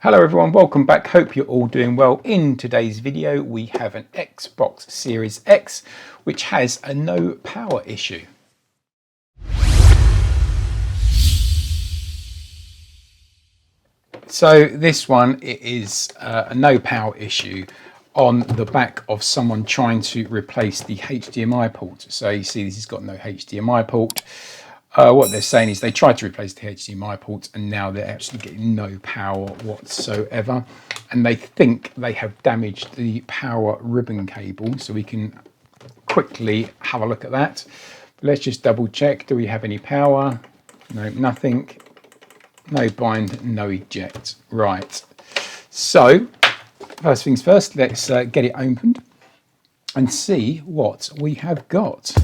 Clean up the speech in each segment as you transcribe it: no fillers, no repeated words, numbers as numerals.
Hello everyone, welcome back. Hope you're all doing well. In today's video we have an Xbox Series X which has a no power issue. So this one, it is a no power issue on the back of someone trying to replace the HDMI port. So you see this has got no HDMI port. What they're saying is they tried to replace the HDMI port and now they're actually getting no power whatsoever. And they think they have damaged the power ribbon cable. So we can quickly have a look at that. Let's just double check. Do we have any power? No, nothing. No bind, no eject. Right. So first things first, let's get it opened and see what we have got.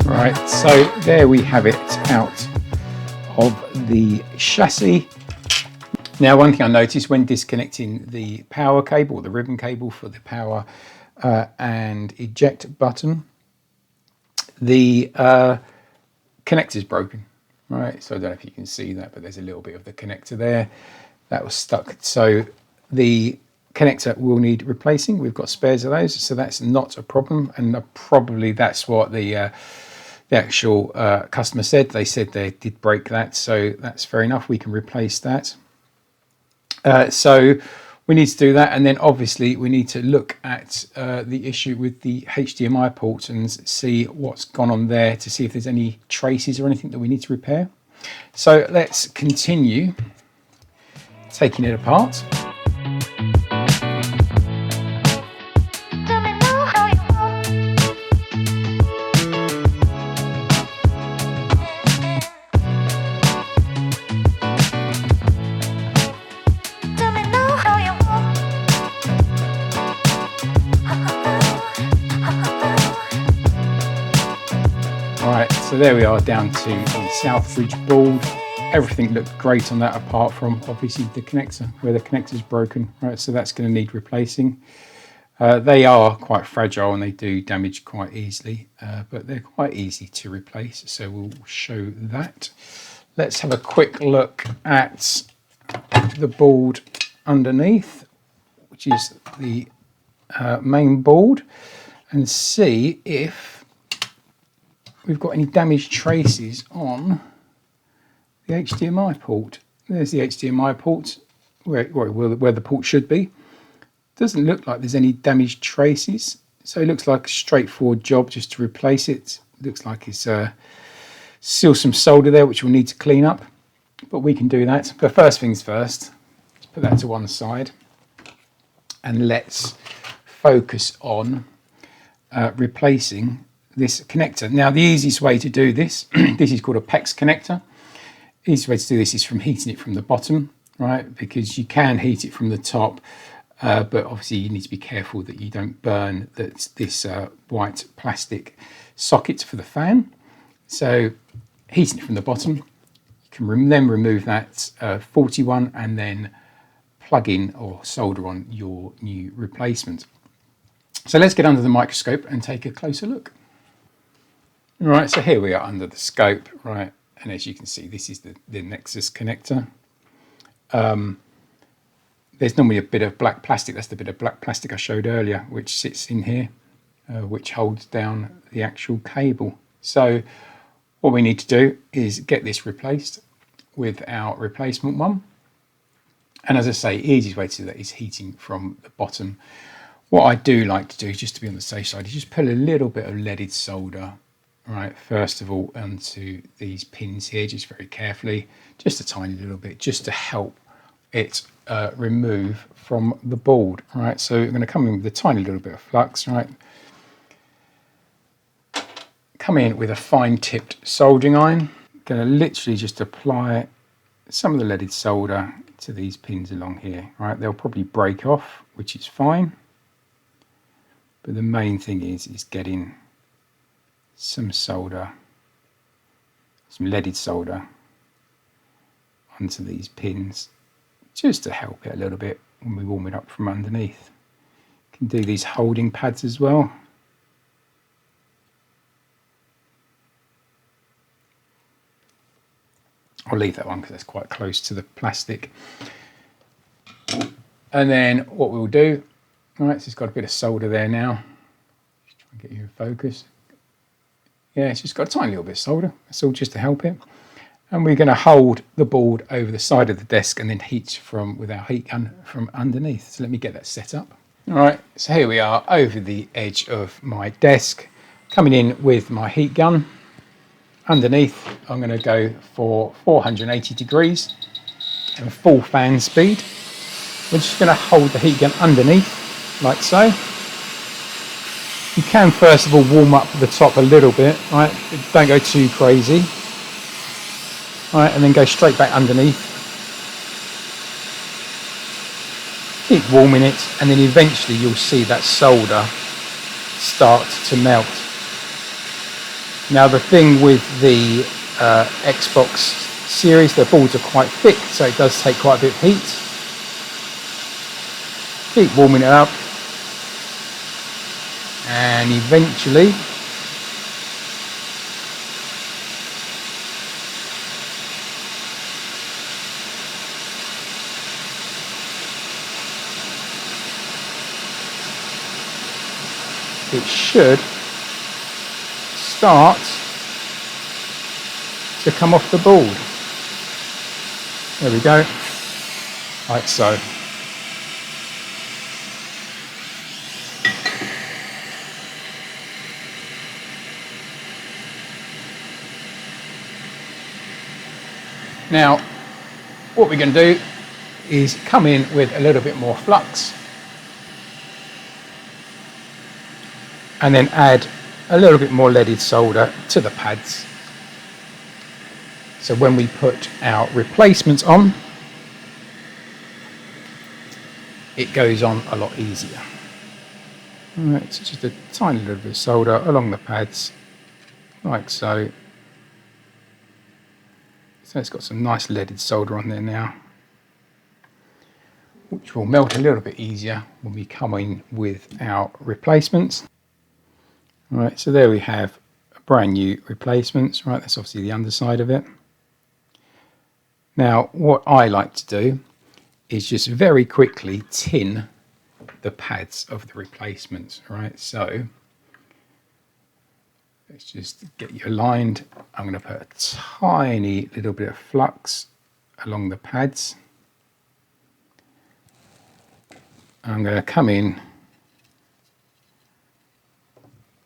Right, so there we have it out of the chassis. Now, one thing I noticed when disconnecting the power cable, or the ribbon cable for the power and eject button, the connector is broken. Right, so I don't know if you can see that, but there's a little bit of the connector there that was stuck. So the connector will need replacing. We've got spares of those, so that's not a problem. And probably that's what the actual customer said. They said they did break that, so that's fair enough. We can replace that. So we need to do that, and then obviously we need to look at the issue with the HDMI port and see what's gone on there to see if there's any traces or anything that we need to repair. So let's continue taking it apart. Right, so there we are down to the Southbridge board. Everything looked great on that apart from obviously the connector, where the connector is broken. Right, so that's going to need replacing. They are quite fragile and they do damage quite easily, but they're quite easy to replace, so we'll show that. Let's have a quick look at the board underneath, which is the main board, and see if we've got any damaged traces on the HDMI port. There's the HDMI port where the port should be. Doesn't look like there's any damaged traces, so it looks like a straightforward job just to replace it. Looks like it's still some solder there which we'll need to clean up, but we can do that. But first things first, let's put that to one side and let's focus on replacing this connector. Now, the easiest way to do this, this is called a PEX connector. The easiest way to do this is from heating it from the bottom, right? Because you can heat it from the top, but obviously you need to be careful that you don't burn this white plastic socket for the fan. So heating it from the bottom, you can then remove that 41 and then plug in or solder on your new replacement. So let's get under the microscope and take a closer look. Right, so here we are under the scope, right, and as you can see, this is the NEXUS connector. There's normally a bit of black plastic, that's the bit of black plastic I showed earlier, which sits in here, which holds down the actual cable. So what we need to do is get this replaced with our replacement one. And as I say, easiest way to do that is heating from the bottom. What I do like to do, just to be on the safe side, is just put a little bit of leaded solder, right, first of all onto these pins here, just very carefully, just a tiny little bit, just to help it remove from the board. Right, so we're going to come in with a tiny little bit of flux, right, come in with a fine tipped soldering iron, going to literally just apply some of the leaded solder to these pins along here. Right, they'll probably break off, which is fine, but the main thing is getting some solder, some leaded solder onto these pins, just to help it a little bit when we warm it up from underneath. You can do these holding pads as well. I'll leave that one because that's quite close to the plastic. And then what we'll do, all right, so it's got a bit of solder there now. Just try and get you in focus. Yeah, it's just got a tiny little bit of solder. That's all just to help it. And we're going to hold the board over the side of the desk and then heat with our heat gun from underneath. So let me get that set up. All right, so here we are over the edge of my desk, coming in with my heat gun. Underneath, I'm going to go for 480 degrees and full fan speed. We're just going to hold the heat gun underneath, like so. You can first of all warm up the top a little bit, right? Don't go too crazy. All right, and then go straight back underneath. Keep warming it, and then eventually you'll see that solder start to melt. Now the thing with the Xbox series, the boards are quite thick, so it does take quite a bit of heat. Keep warming it up, and eventually it should start to come off the board. There we go, like so. Now, what we're going to do is come in with a little bit more flux and then add a little bit more leaded solder to the pads. So when we put our replacements on, it goes on a lot easier. All right, so just a tiny little bit of solder along the pads, like so. So it's got some nice leaded solder on there now, which will melt a little bit easier when we come in with our replacements. All right, so there we have a brand new replacements. Right, that's obviously the underside of it. Now, what I like to do is just very quickly tin the pads of the replacements. Right, so let's just get you aligned. I'm going to put a tiny little bit of flux along the pads. I'm going to come in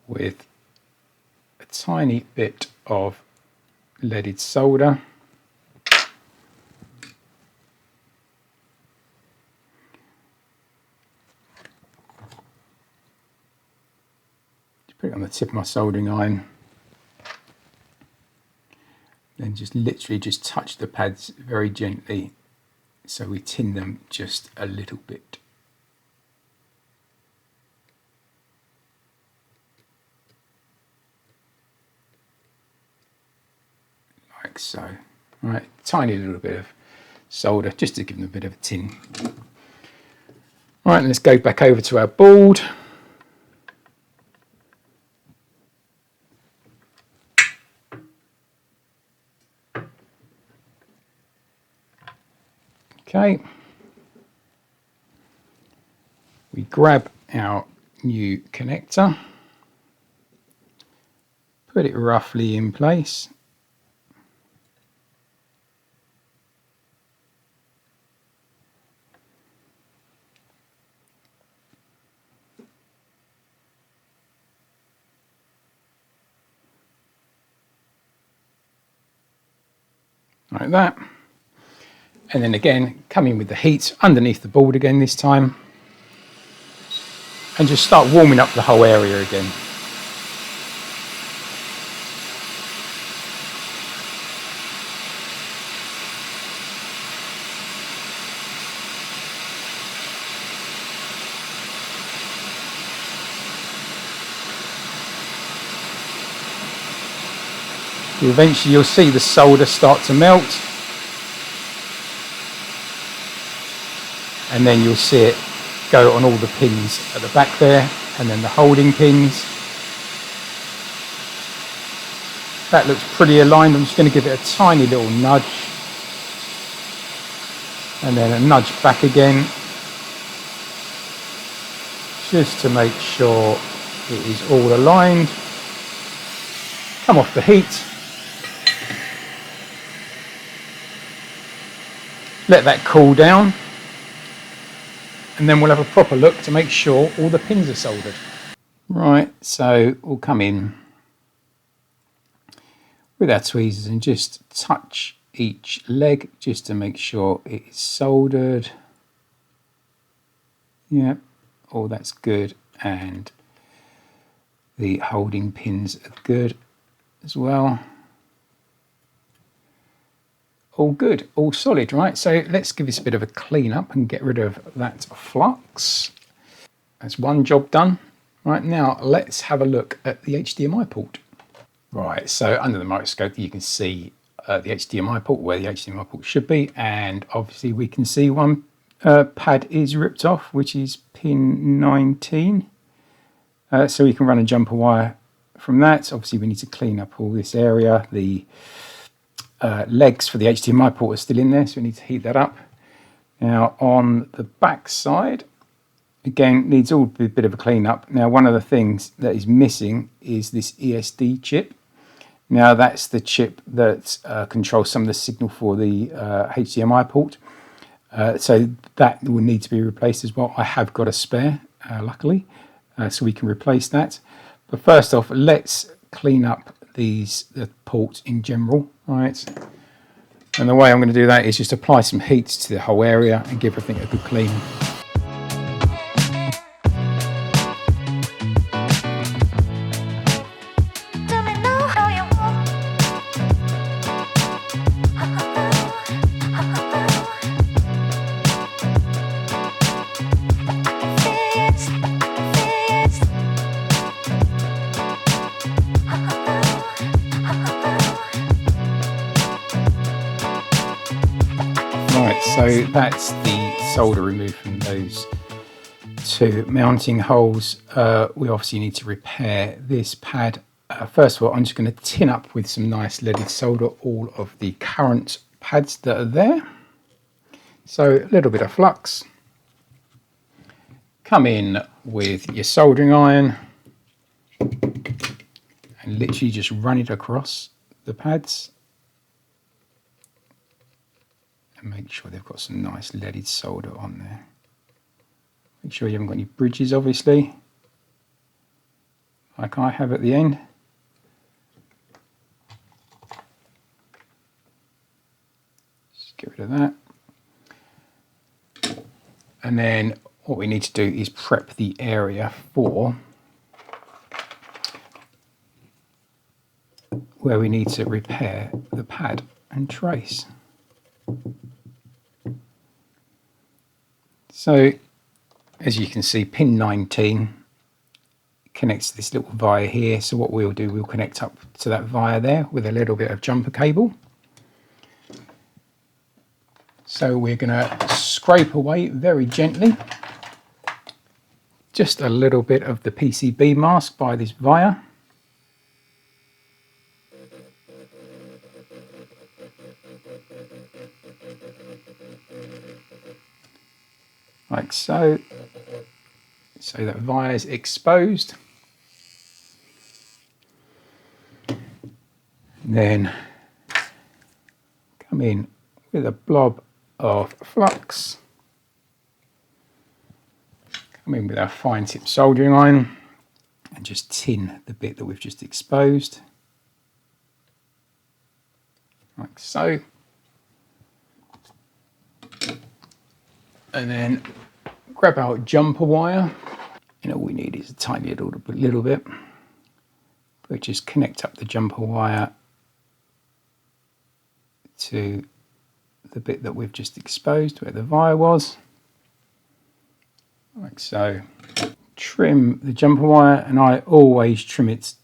with a tiny bit of leaded solder. Put it on the tip of my soldering iron. Then just literally just touch the pads very gently so we tin them just a little bit. Like so. Right, tiny little bit of solder just to give them a bit of a tin. Right, let's go back over to our board. Okay, we grab our new connector, put it roughly in place. Like that. And then again, come in with the heat underneath the board again this time. And just start warming up the whole area again. Eventually you'll see the solder start to melt, and then you'll see it go on all the pins at the back there, and then the holding pins. That looks pretty aligned. I'm just going to give it a tiny little nudge, and then a nudge back again, just to make sure it is all aligned. Come off the heat, let that cool down, and then we'll have a proper look to make sure all the pins are soldered. Right, so we'll come in with our tweezers and just touch each leg just to make sure it is soldered. Yep, all that's good, and the holding pins are good as well. All good, all solid, right? So let's give this a bit of a clean up and get rid of that flux. That's one job done. Right, now let's have a look at the HDMI port. Right, so under the microscope you can see the HDMI port, where the HDMI port should be, and obviously we can see one pad is ripped off, which is pin 19. So we can run a jumper wire from that. Obviously we need to clean up all this area. The legs for the HDMI port are still in there, so we need to heat that up. Now on the back side, again, needs all a bit of a clean up. Now one of the things that is missing is this ESD chip. Now that's the chip that controls some of the signal for the HDMI port. So that will need to be replaced as well. I have got a spare, luckily, so we can replace that. But first off, let's clean up the port in general, right? And the way I'm going to do that is just apply some heat to the whole area and give everything a good clean. So that's the solder removed from those two mounting holes. We obviously need to repair this pad. First of all, I'm just going to tin up with some nice leaded solder all of the current pads that are there. So a little bit of flux. Come in with your soldering iron and literally just run it across the pads. And make sure they've got some nice leaded solder on there. Make sure you haven't got any bridges, obviously, like I have at the end. Just get rid of that. And then what we need to do is prep the area for where we need to repair the pad and trace. So as you can see, pin 19 connects to this little via here. So what we'll do, we'll connect up to that via there with a little bit of jumper cable. So we're going to scrape away very gently just a little bit of the PCB mask by this via. Like so. So that via is exposed. Then come in with a blob of flux. Come in with our fine tip soldering iron and just tin the bit that we've just exposed. Like so. And then grab our jumper wire, and all we need is a tiny little bit. But just connect up the jumper wire to the bit that we've just exposed, where the via was, like so. Trim the jumper wire, and I always trim it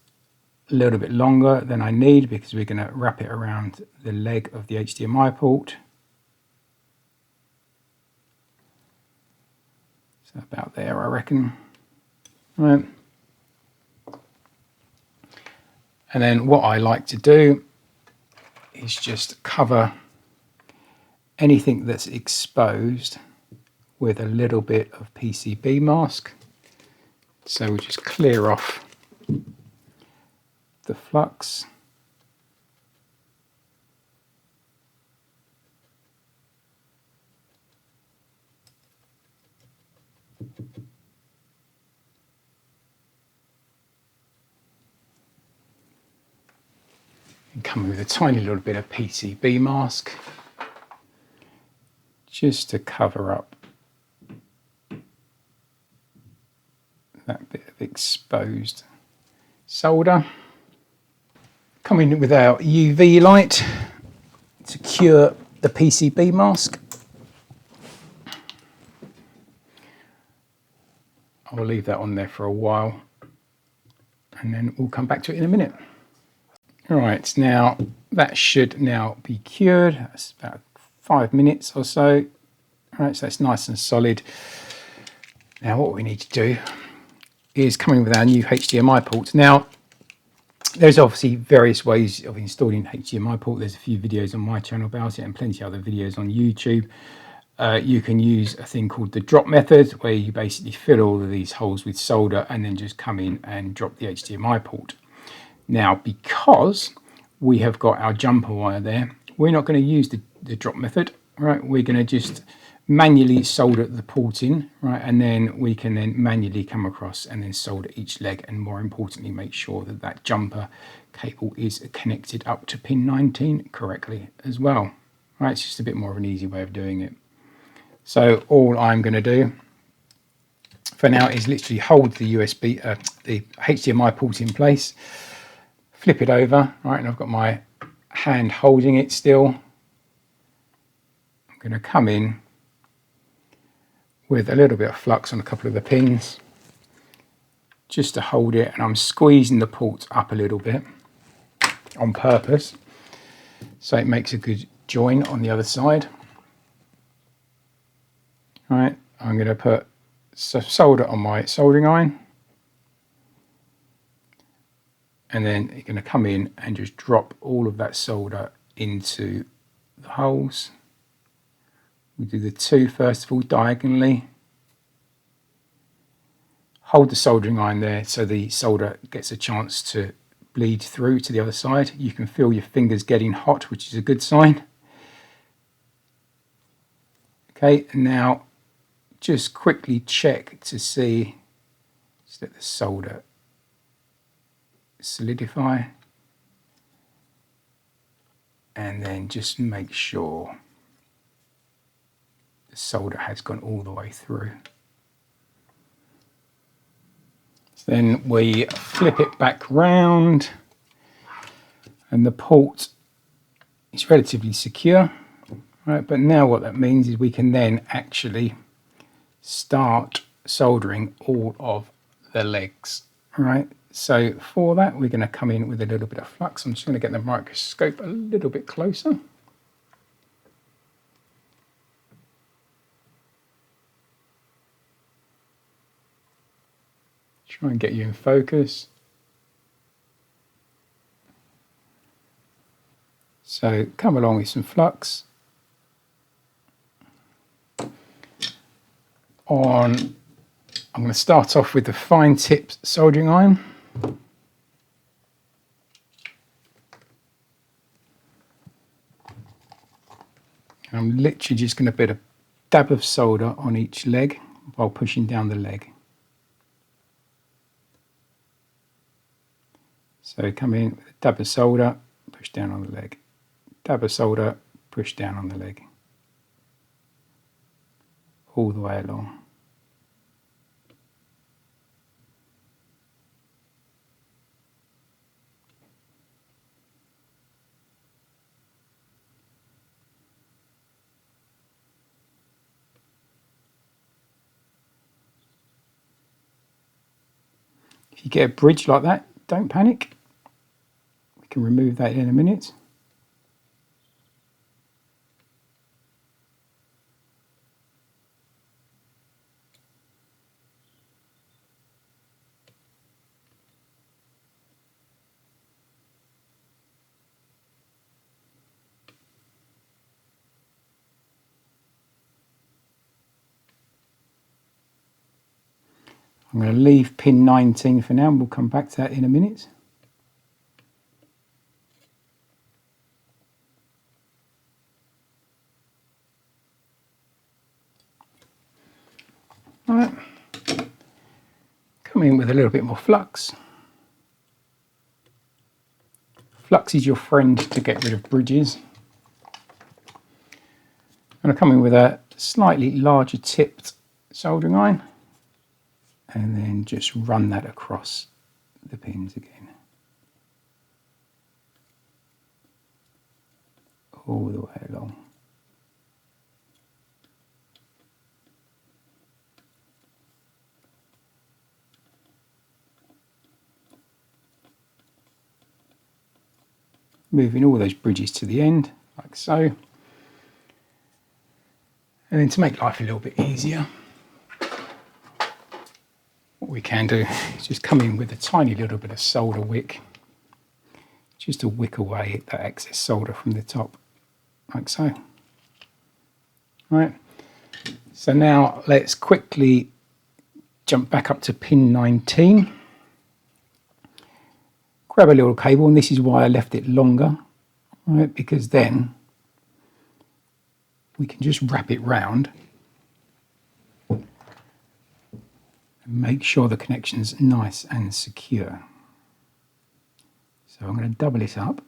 a little bit longer than I need because we're going to wrap it around the leg of the HDMI port. So about there, I reckon. Right. And then what I like to do is just cover anything that's exposed with a little bit of PCB mask. So we just clear off the flux. And come with a tiny little bit of PCB mask just to cover up that bit of exposed solder. Coming in with our UV light to cure the PCB mask. I'll leave that on there for a while and then we'll come back to it in a minute. All right, now that should now be cured. That's about 5 minutes or so. All right, so that's nice and solid. Now what we need to do is come in with our new HDMI ports. Now, there's obviously various ways of installing HDMI port. There's a few videos on my channel about it and plenty of other videos on YouTube. You can use a thing called the drop method, where you basically fill all of these holes with solder and then just come in and drop the HDMI port. Now, because we have got our jumper wire there, we're not going to use the drop method, right? We're going to just manually solder the port in, right? And then we can then manually come across and then solder each leg, and more importantly, make sure that that jumper cable is connected up to pin 19 correctly as well, right? It's just a bit more of an easy way of doing it. So all I'm going to do for now is literally hold the the HDMI port in place, flip it over, right, and I've got my hand holding it still. I'm going to come in with a little bit of flux on a couple of the pins just to hold it, and I'm squeezing the port up a little bit on purpose so it makes a good join on the other side. All right, I'm going to put some solder on my soldering iron, and then you're going to come in and just drop all of that solder into the holes. We do the two first of all diagonally. Hold the soldering iron there so the solder gets a chance to bleed through to the other side. You can feel your fingers getting hot, which is a good sign. Okay, now just quickly check to see, just let the solder solidify, and then just make sure the solder has gone all the way through. So then we flip it back round, and the port is relatively secure, right? But now what that means is we can then actually start soldering all of the legs, right? So for that, we're going to come in with a little bit of flux. I'm just going to get the microscope a little bit closer. Try and get you in focus. So come along with some flux. I'm going to start off with the fine tipped soldering iron. I'm literally just going to put a dab of solder on each leg while pushing down the leg. So come in with a dab of solder, push down on the leg. Dab of solder, push down on the leg. All the way along. If you get a bridge like that, don't panic. can remove that in a minute. I'm going to leave pin 19 for now, and we'll come back to that in a minute. All right, come in with a little bit more flux. Flux is your friend to get rid of bridges. I'm going to come in with a slightly larger tipped soldering iron, and then just run that across the pins again, all the way along. Moving all those bridges to the end, like so. And then to make life a little bit easier, what we can do is just come in with a tiny little bit of solder wick, just to wick away that excess solder from the top, like so. Right. So now let's quickly jump back up to pin 19. Grab a little cable, and this is why I left it longer, right? Because then we can just wrap it round and make sure the connection's nice and secure. So I'm going to double it up,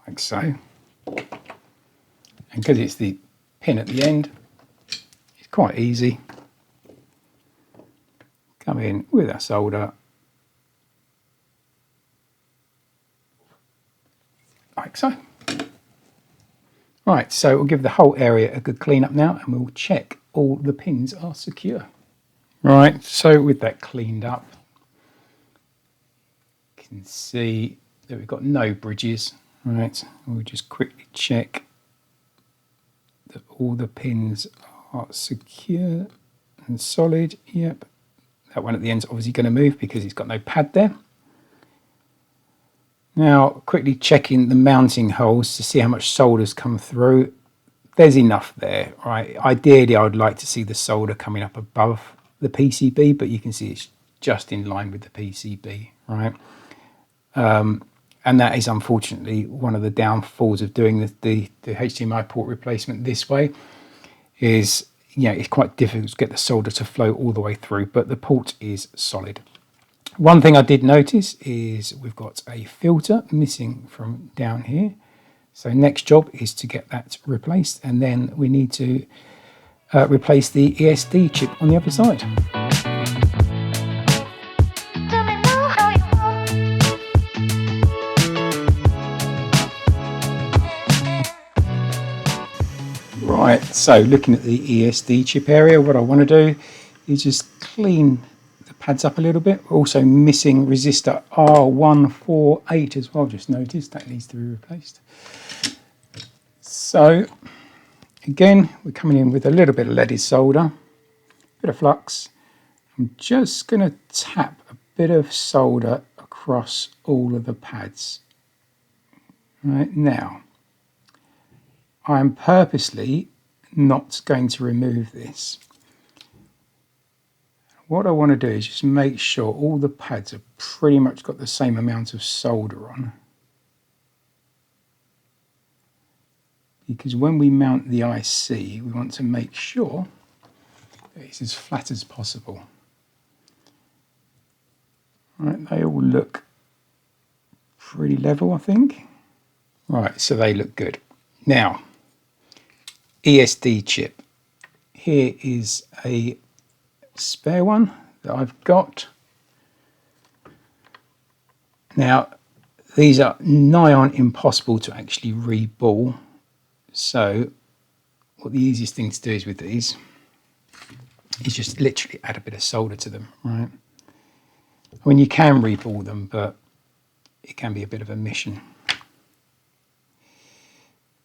like so. And because it's the pin at the end, it's quite easy. Come in with our solder, like so. Right, so we'll give the whole area a good clean up now, and we'll check all the pins are secure. Right, so with that cleaned up, you can see that we've got no bridges. Right, we'll just quickly check that all the pins are secure and solid. Yep. That one at the end is obviously going to move because it's got no pad there. Now, quickly checking the mounting holes to see how much solder's come through. There's enough there, right? Ideally, I would like to see the solder coming up above the PCB, but you can see it's just in line with the PCB, right? And that is unfortunately one of the downfalls of doing the HDMI port replacement this way. Is it's quite difficult to get the solder to flow all the way through, but the port is solid. One thing I did notice is we've got a filter missing from down here. So next job is to get that replaced, and then we need to replace the ESD chip on the other side. Right, so looking at the ESD chip area, what I want to do is just clean the pads up a little bit. We're also missing resistor R148 as well, just noticed that needs to be replaced. So again, we're coming in with a little bit of leaded solder, bit of flux. I'm just going to tap a bit of solder across all of the pads. Right now, I'm purposely not going to remove this. What I want to do is just make sure all the pads have pretty much got the same amount of solder on. Because when we mount the IC, we want to make sure that it's as flat as possible. Right, they all look pretty level, I think. Right, so they look good. Now, ESD chip. Here is a spare one that I've got. Now, these are nigh on impossible to actually re-ball. So, what the easiest thing to do is with these is just literally add a bit of solder to them, right? I mean, you can reball them, but it can be a bit of a mission.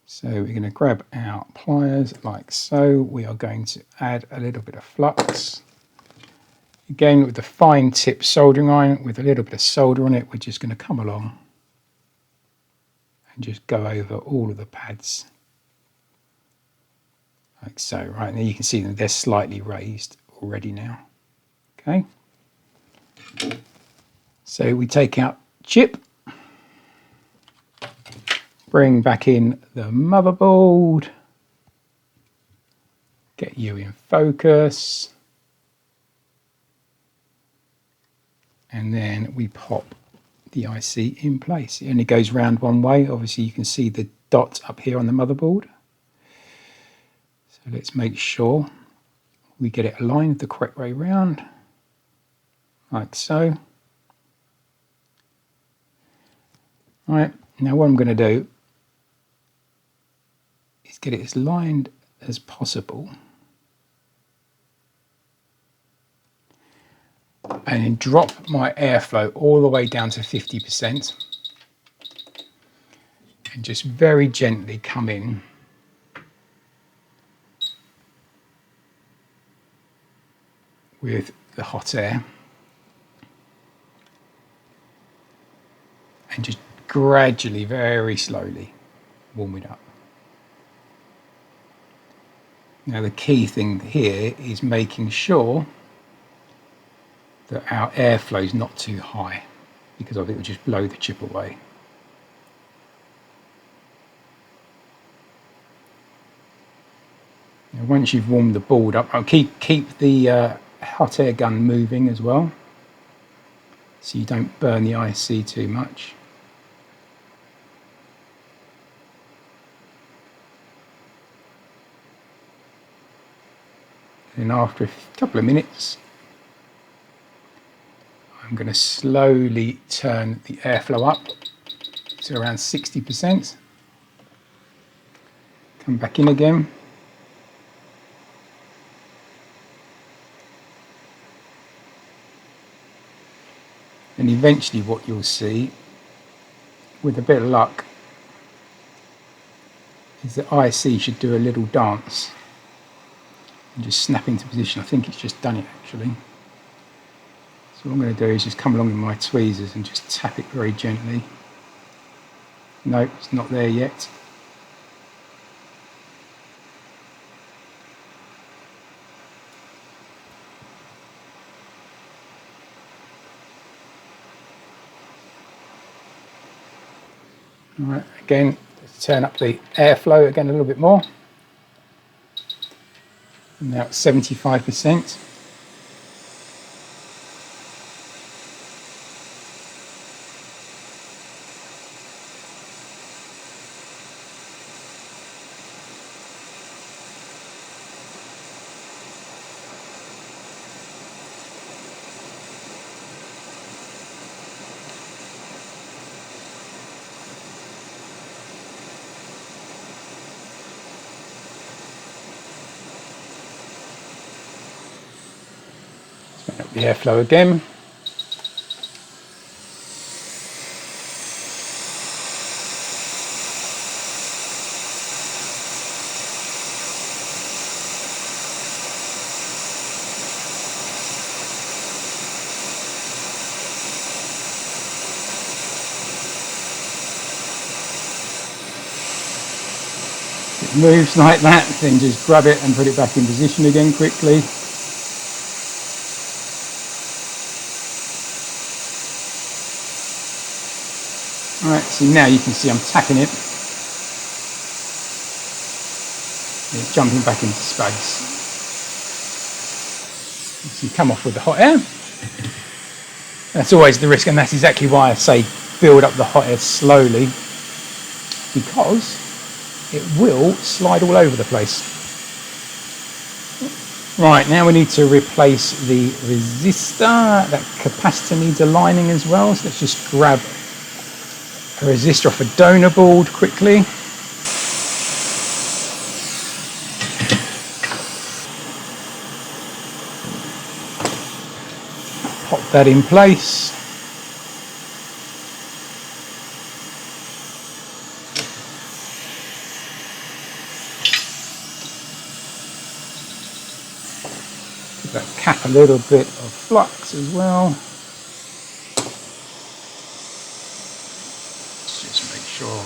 So we're going to grab our pliers like so. We are going to add a little bit of flux. Again, with the fine tip soldering iron with a little bit of solder on it, we're just going to come along and just go over all of the pads like so. Right, now you can see that they're slightly raised already now. Okay, so we take out chip, bring back in the motherboard, get you in focus, and then we pop the IC in place. It only goes round one way. Obviously you can see the dot up here on the motherboard. So let's make sure we get it aligned the correct way round, like so. Right, now what I'm going to do is get it as lined as possible and then drop my airflow all the way down to 50% and just very gently come in with the hot air and just gradually, very slowly warm it up. Now the key thing here is making sure that our airflow is not too high, because of it will just blow the chip away. Now once you've warmed the board up, I'll keep the hot air gun moving as well, so you don't burn the IC too much. And after a couple of minutes, I'm going to slowly turn the airflow up to around 60%. Come back in again. And eventually what you'll see, with a bit of luck, is the IC should do a little dance and just snap into position. I think it's just done it actually. So what I'm going to do is just come along with my tweezers and just tap it very gently. No, it's not there yet. All right, again, let's turn up the airflow again a little bit more. Now it's 75%. The airflow again. It moves like that, then just grab it and put it back in position again quickly. Alright, so now you can see I'm tapping it. It's jumping back into space. So you come off with the hot air. That's always the risk, and that's exactly why I say build up the hot air slowly, because it will slide all over the place. Right, now we need to replace the resistor. That capacitor needs aligning as well, so let's just grab a resistor off a donor board quickly. Pop that in place. Give that cap a little bit of flux as well. Let's just make sure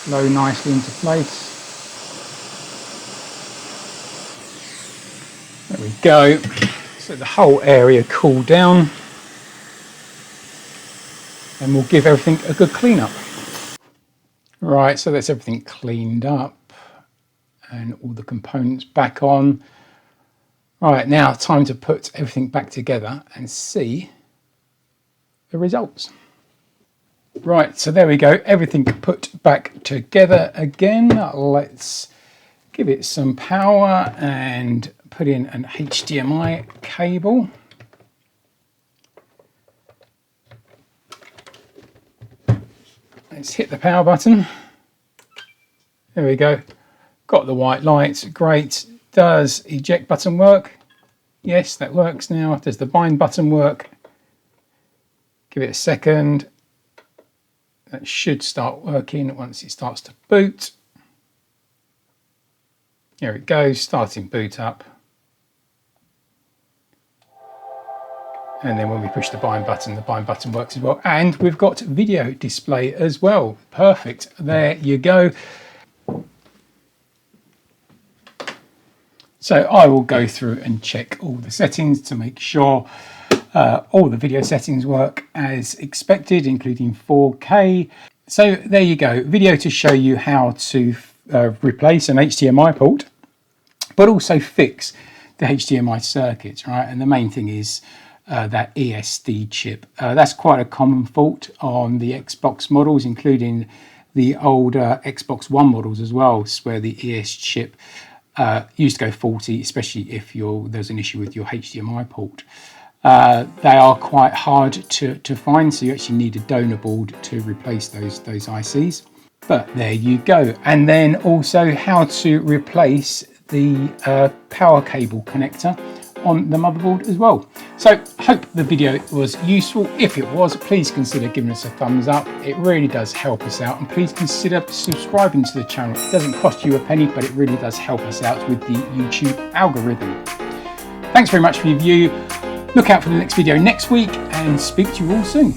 flow nicely into place. There we go. So the whole area cooled down, and we'll give everything a good clean up. Right, so that's everything cleaned up and all the components back on. Right, now time to put everything back together and see the results. Right, so there we go, everything put back together again. Let's give it some power and put in an HDMI cable. Let's hit the power button. There we go. Got the white lights, great. Does eject button work? Yes, that works now. Does the bind button work? Give it a second. That should start working once it starts to boot. There it goes, starting boot up. And then when we push the bind button works as well. And we've got video display as well. Perfect, there you go. So I will go through and check all the settings to make sure all the video settings work as expected, including 4K. So there you go, video to show you how to replace an HDMI port, but also fix the HDMI circuits, right? And the main thing is that ESD chip. That's quite a common fault on the Xbox models, including the older Xbox One models as well, where the ES chip used to go faulty, especially if there's an issue with your HDMI port. They are quite hard to find, so you actually need a donor board to replace those ICs. But there you go. And then also how to replace the power cable connector on the motherboard as well. So hope the video was useful. If it was, please consider giving us a thumbs up. It really does help us out, and please consider subscribing to the channel. It doesn't cost you a penny, but it really does help us out with the YouTube algorithm. Thanks very much for your view. Look out for the next video next week, and speak to you all soon.